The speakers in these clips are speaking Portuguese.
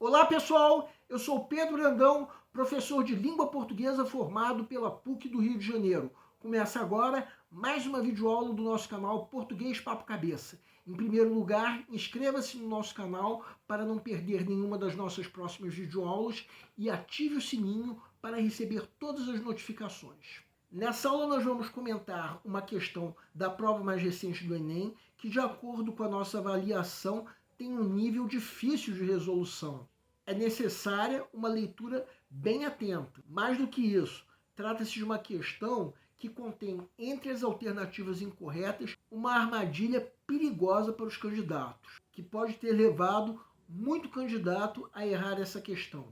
Olá pessoal, eu sou Pedro Brandão, professor de língua portuguesa formado pela PUC do Rio de Janeiro. Começa agora mais uma videoaula do nosso canal Português Papo Cabeça. Em primeiro lugar, inscreva-se no nosso canal para não perder nenhuma das nossas próximas videoaulas e ative o sininho para receber todas as notificações. Nessa aula nós vamos comentar uma questão da prova mais recente do Enem, que de acordo com a nossa avaliação tem um nível difícil de resolução. É necessária uma leitura bem atenta. Mais do que isso, trata-se de uma questão que contém, entre as alternativas incorretas, uma armadilha perigosa para os candidatos, que pode ter levado muito candidato a errar essa questão.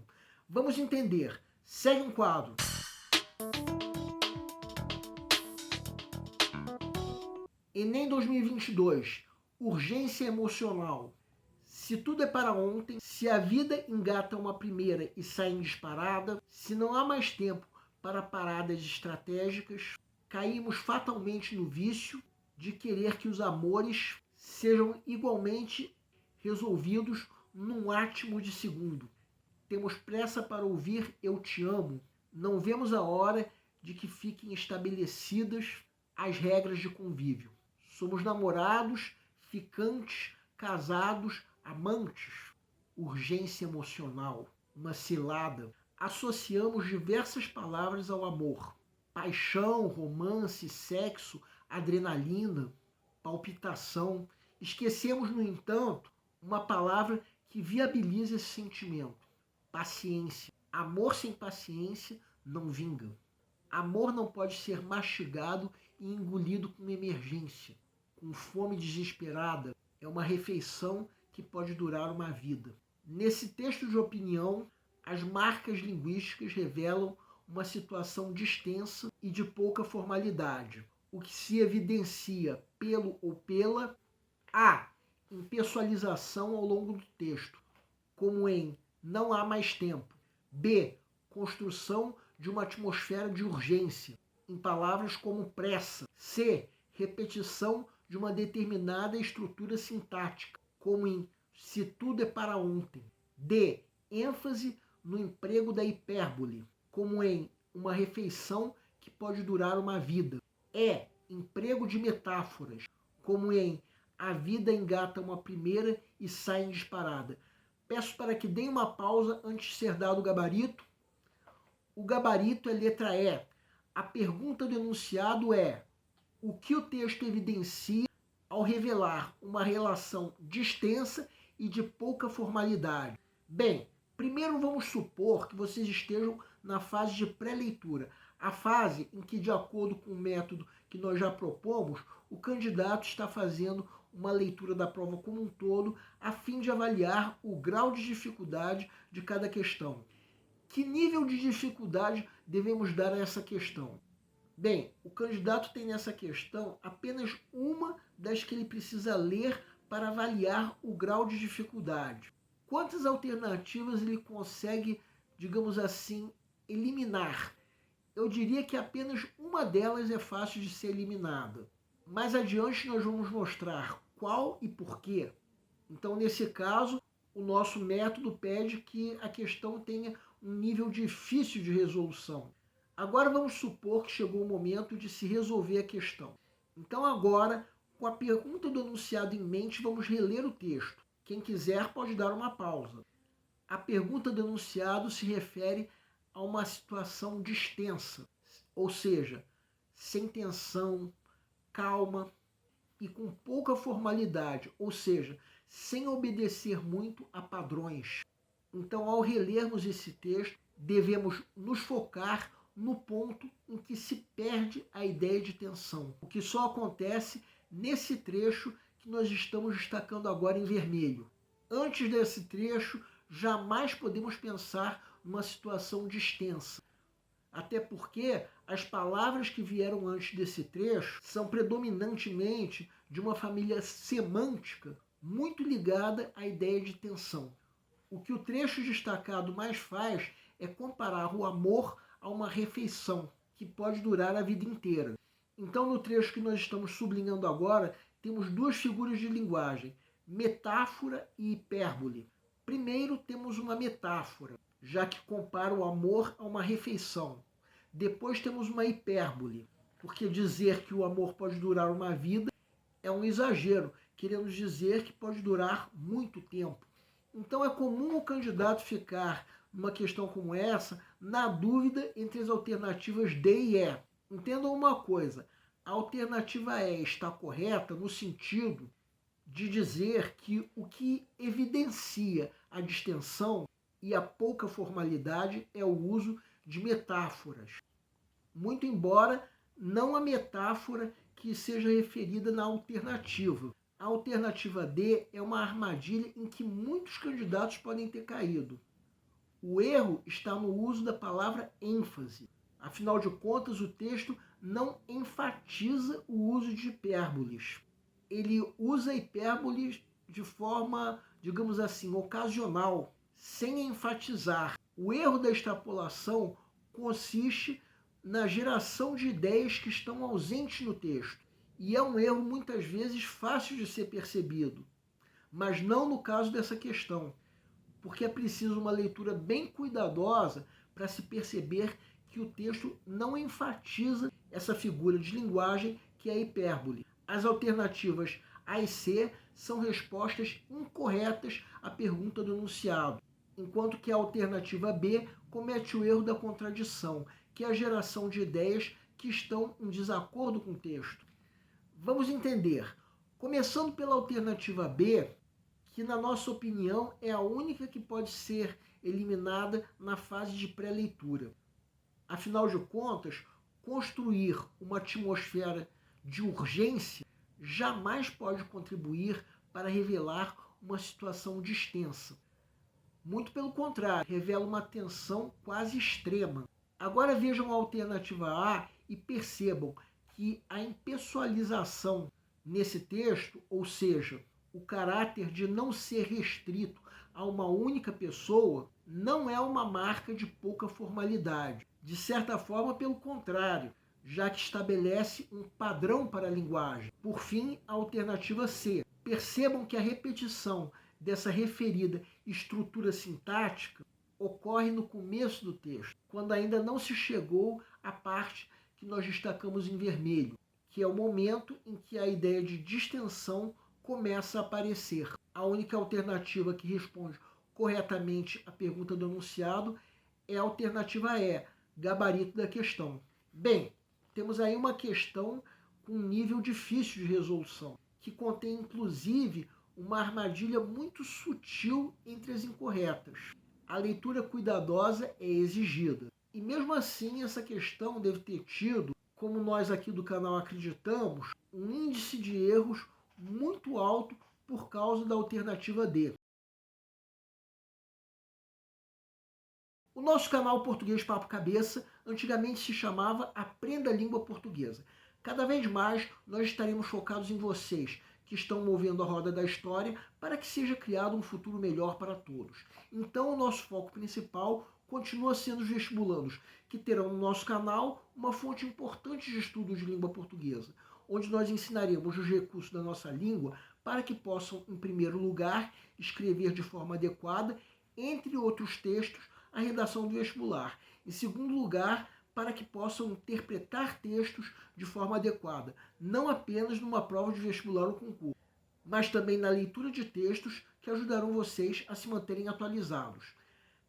Vamos entender. Segue um quadro. Enem 2022. Urgência emocional. Se tudo é para ontem, se a vida engata uma primeira e sai em disparada, se não há mais tempo para paradas estratégicas, caímos fatalmente no vício de querer que os amores sejam igualmente resolvidos num átimo de segundo. Temos pressa para ouvir "eu te amo", não vemos a hora de que fiquem estabelecidas as regras de convívio. Somos namorados, ficantes, casados, amantes. Urgência emocional, uma cilada. Associamos diversas palavras ao amor. Paixão, romance, sexo, adrenalina, palpitação. Esquecemos, no entanto, uma palavra que viabiliza esse sentimento. Paciência. Amor sem paciência não vinga. Amor não pode ser mastigado e engolido com emergência. Com fome desesperada, é uma refeição que pode durar uma vida. Nesse texto de opinião, as marcas linguísticas revelam uma situação distensa e de pouca formalidade, o que se evidencia pelo ou pela a impessoalização ao longo do texto, como em "não há mais tempo", b construção de uma atmosfera de urgência, em palavras como pressa, c repetição de uma determinada estrutura sintática, como em "se tudo é para ontem", d ênfase no emprego da hipérbole, como em "uma refeição que pode durar uma vida", e emprego de metáforas, como em "a vida engata uma primeira e sai em disparada". Peço para que deem uma pausa antes de ser dado o gabarito. O gabarito é letra E. A pergunta do enunciado é: o que o texto evidencia ao revelar uma relação distensa e de pouca formalidade? Bem, primeiro vamos supor que vocês estejam na fase de pré-leitura, a fase em que, de acordo com o método que nós já propomos, o candidato está fazendo uma leitura da prova como um todo, a fim de avaliar o grau de dificuldade de cada questão. Que nível de dificuldade devemos dar a essa questão? Bem, o candidato tem nessa questão apenas uma das que ele precisa ler para avaliar o grau de dificuldade. Quantas alternativas ele consegue, digamos assim, eliminar? Eu diria que apenas uma delas é fácil de ser eliminada. Mais adiante nós vamos mostrar qual e por quê. Então, nesse caso, o nosso método pede que a questão tenha um nível difícil de resolução. Agora vamos supor que chegou o momento de se resolver a questão. Então agora, com a pergunta do enunciado em mente, vamos reler o texto. Quem quiser pode dar uma pausa. A pergunta do enunciado se refere a uma situação distensa, ou seja, sem tensão, calma e com pouca formalidade, ou seja, sem obedecer muito a padrões. Então, ao relermos esse texto, devemos nos focar no ponto em que se perde a ideia de tensão, o que só acontece nesse trecho que nós estamos destacando agora em vermelho. Antes desse trecho, jamais podemos pensar numa situação distensa, até porque as palavras que vieram antes desse trecho são predominantemente de uma família semântica muito ligada à ideia de tensão. O que o trecho destacado mais faz é comparar o amor a uma refeição que pode durar a vida inteira. Então, no trecho que nós estamos sublinhando agora, temos duas figuras de linguagem, metáfora e hipérbole. Primeiro temos uma metáfora, já que compara o amor a uma refeição. Depois temos uma hipérbole, porque dizer que o amor pode durar uma vida é um exagero, querendo dizer que pode durar muito tempo. Então é comum o candidato ficar numa questão como essa na dúvida entre as alternativas D e E. Entendam uma coisa, a alternativa E está correta no sentido de dizer que o que evidencia a distensão e a pouca formalidade é o uso de metáforas. Muito embora não a metáfora que seja referida na alternativa. A alternativa D é uma armadilha em que muitos candidatos podem ter caído. O erro está no uso da palavra ênfase. Afinal de contas, o texto não enfatiza o uso de hipérboles. Ele usa hipérboles de forma, digamos assim, ocasional, sem enfatizar. O erro da extrapolação consiste na geração de ideias que estão ausentes no texto. E é um erro muitas vezes fácil de ser percebido, mas não no caso dessa questão, porque é preciso uma leitura bem cuidadosa para se perceber que o texto não enfatiza essa figura de linguagem que é a hipérbole. As alternativas A e C são respostas incorretas à pergunta do enunciado, enquanto que a alternativa B comete o erro da contradição, que é a geração de ideias que estão em desacordo com o texto. Vamos entender. Começando pela alternativa B, que na nossa opinião é a única que pode ser eliminada na fase de pré-leitura. Afinal de contas, construir uma atmosfera de urgência jamais pode contribuir para revelar uma situação distensa. Muito pelo contrário, revela uma tensão quase extrema. Agora vejam a alternativa A e percebam que a impessoalização nesse texto, ou seja, o caráter de não ser restrito a uma única pessoa, não é uma marca de pouca formalidade. De certa forma, pelo contrário, já que estabelece um padrão para a linguagem. Por fim, a alternativa C. Percebam que a repetição dessa referida estrutura sintática ocorre no começo do texto, quando ainda não se chegou à parte que nós destacamos em vermelho, que é o momento em que a ideia de distensão começa a aparecer. A única alternativa que responde corretamente à pergunta do enunciado é a alternativa E, gabarito da questão. Bem, temos aí uma questão com um nível difícil de resolução, que contém inclusive uma armadilha muito sutil entre as incorretas. A leitura cuidadosa é exigida. E mesmo assim, essa questão deve ter tido, como nós aqui do canal acreditamos, um índice de erros muito alto por causa da alternativa D. O nosso canal Português Papo Cabeça antigamente se chamava Aprenda a Língua Portuguesa. Cada vez mais nós estaremos focados em vocês, que estão movendo a roda da história para que seja criado um futuro melhor para todos. Então, o nosso foco principal continua sendo os vestibulandos, que terão no nosso canal uma fonte importante de estudos de língua portuguesa, onde nós ensinaremos os recursos da nossa língua para que possam, em primeiro lugar, escrever de forma adequada, entre outros textos, a redação do vestibular. Em segundo lugar, para que possam interpretar textos de forma adequada, não apenas numa prova de vestibular ou concurso, mas também na leitura de textos que ajudarão vocês a se manterem atualizados.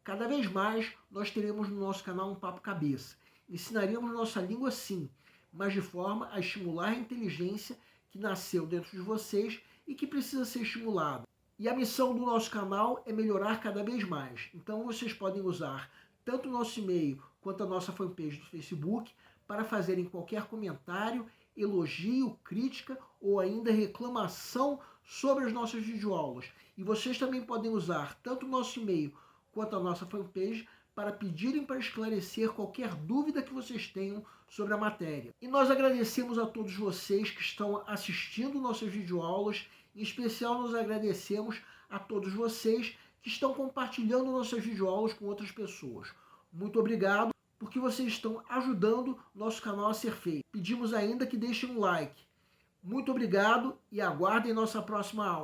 Cada vez mais, nós teremos no nosso canal um Papo Cabeça. Ensinaremos nossa língua sim, mas de forma a estimular a inteligência que nasceu dentro de vocês e que precisa ser estimulada. E a missão do nosso canal é melhorar cada vez mais. Então vocês podem usar tanto o nosso e-mail quanto a nossa fanpage do Facebook para fazerem qualquer comentário, elogio, crítica ou ainda reclamação sobre as nossas videoaulas. E vocês também podem usar tanto o nosso e-mail quanto a nossa fanpage para pedirem para esclarecer qualquer dúvida que vocês tenham sobre a matéria. E nós agradecemos a todos vocês que estão assistindo nossas videoaulas. Em especial, nós agradecemos a todos vocês que estão compartilhando nossas videoaulas com outras pessoas. Muito obrigado, porque vocês estão ajudando nosso canal a ser feito. Pedimos ainda que deixem um like. Muito obrigado e aguardem nossa próxima aula.